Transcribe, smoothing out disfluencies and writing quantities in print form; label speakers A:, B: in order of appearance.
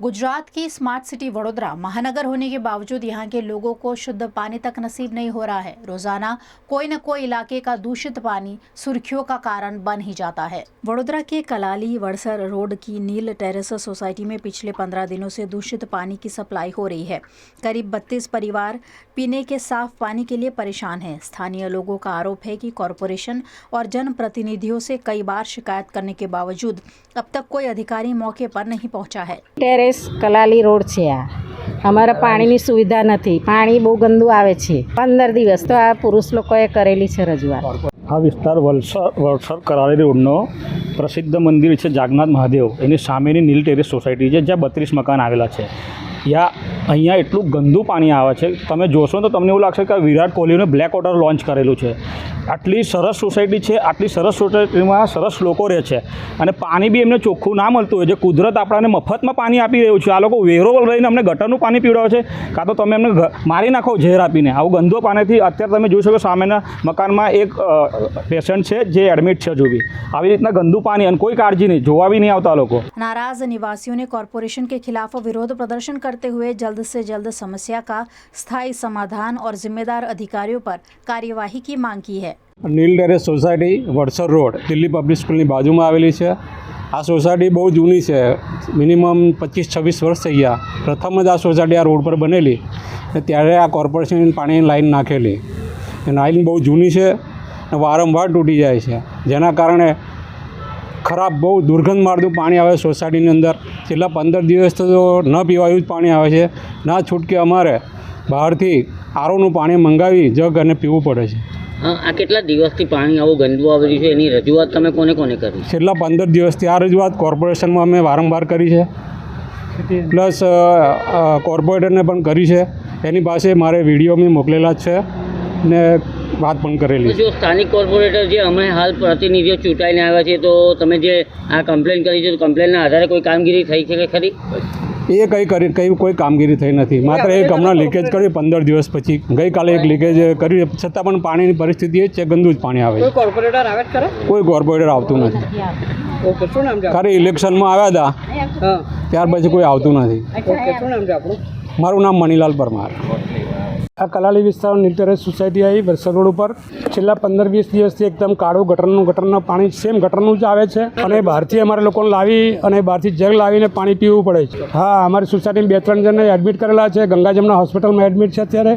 A: गुजरात की smart city Vadodara महानगर होने के बावजूद यहाँ के लोगों को शुद्ध पानी तक नसीब नहीं हो रहा है। रोजाना कोई न कोई इलाके का दूषित पानी सुर्खियों का कारण बन ही जाता है। वडोदरा के कलाली वड़सर रोड की नील टेरेस सोसाइटी में पिछले 15 दिनों से दूषित पानी की सप्लाई हो रही है। करीब 32 परिवार पीने के साफ पानी के लिए परेशान हैं। स्थानीय लोगों का आरोप है कि कॉरपोरेशन और जनप्रतिनिधियों से कई बार शिकायत करने के बावजूद अब तक कोई अधिकारी मौके पर नहीं पहुंचा है।
B: ટેરેસ કલાલી રોડ છે આ અમારા પાણીની સુવિધા નથી, પાણી બહુ ગંદુ આવે છે। 15 દિવસ તો આ પુરુષ લોકોએ કરેલી છે રજૂઆત।
C: આ વિસ્તાર વલસાડ કરાળી રોડનો પ્રસિદ્ધ મંદિર છે જાગન્નાથ મહાદેવ, એની સામેની નીલ ટેરેસ સોસાયટી છે જ્યાં 32 મકાન આવેલા છે। અહીંયા એટલું ગંદુ પાણી આવે છે, તમે જોશો તો તમને એવું લાગશે કે વિરાટ કોહલીને બ્લેક વોટર લોન્ચ કરેલું છે। આટલી સરસ સોસાયટી છે, આટલી સરસ સોસાયટીમાં સરસ લોકો રહે છે અને પાણી બી એમને ચોખ્ખું ના મળતું હોય। જે કુદરત આપણાને મફતમાં પાણી આપી રહ્યું છે, આ લોકો વેરો લઈને અમને ગટરનું પાણી પીવડાવે છે, કાં તો તમે એમને મારી નાખો ઝેર આપીને। આવું ગંદુ પાણીથી અત્યારે તમે જોઈ શકો સામેના મકાનમાં એક પેશન્ટ છે જે એડમિટ છે। જો બી આવી રીતના ગંદુ પાણી અને કોઈ કાળજી નહીં, જોવા બી નહીં આવતા લોકો।
A: नाराज निवासियों ने कॉरपोरेशन के खिलाफ विरोध प्रदर्शन करते हुए जल्द से जल्द समस्या का स्थायी समाधान और जिम्मेदार अधिकारियों पर कार्यवाही की मांग की है।
D: Neel terrace society Vadsar road Delhi public સ્કૂલની બાજુમાં આવેલી છે। આ સોસાયટી બહુ જૂની છે, મિનિમમ 25-26 વર્ષ થઈ ગયા। પ્રથમ જ આ સોસાયટી આ રોડ પર બનેલી ત્યારે આ કોર્પોરેશન પાણીની લાઈન નાખેલી। એ લાઈન બહુ જૂની છે અને વારંવાર તૂટી જાય છે, જેના કારણે ખરાબ બહુ દુર્ગંધ મારતું પાણી આવે સોસાયટીની અંદર। છેલ્લા 15 દિવસ તો ન પીવાયું જ પાણી આવે છે, ના છૂટકે અમારે બહારથી આરોનું પાણી મંગાવી જગ અને પીવું પડે છે।
E: આ કેટલા દિવસથી પાણી આવું ગંદુ આવી રહ્યું છે, એની રજૂઆત તમે કોને કોને કરી?
D: છેલ્લા 15 દિવસથી આ રજૂઆત કોર્પોરેશનમાં અમે વારંવાર કરી છે, પ્લસ કોર્પોરેટરને પણ કરી છે। એની પાસે મારે વિડીયો મેં મોકલેલા જ છે ને વાત પણ કરેલી।
E: જો સ્થાનિક કોર્પોરેટર જે અમે હાલ પ્રતિનિધિઓ ચૂંટાઈને આવ્યા છે, તો તમે જે આ કમ્પ્લેન કરી છે, તો કમ્પ્લેનના આધારે કોઈ કામગીરી થઈ છે કે ખરી?
D: એ કોઈ કામગીરી થઈ નથી, માત્ર એક હમણાં લીકેજ કર્યું 15 દિવસ પછી। ગઈકાલે એક લીકેજ કર્યું, છતાં પણ પાણીની પરિસ્થિતિ એ જ છે, ગંદુ જ પાણી આવે છે। કોઈ કોર્પોરેટર આવતું નથી, ખાલી ઇલેક્શનમાં આવ્યા હતા ત્યાર પછી કોઈ આવતું નથી। મારું નામ મનીલાલ પરમાર। આ કલાલી વિસ્તાર નીલ ટેરેસ સોસાયટી આવી વરસદ રોડ ઉપર છેલ્લા 15-20 દિવસથી એકદમ કાળું ગટરનું પાણી સેમ ગટરનું જ આવે છે અને બહારથી અમારે લોકોને લાવી અને બહારથી જગ લાવીને પાણી પીવું પડે છે। હા, અમારી સોસાયટીમાં 2-3 જણને એડમિટ કરેલા છે, ગંગા જમના હોસ્પિટલમાં એડમિટ છે અત્યારે।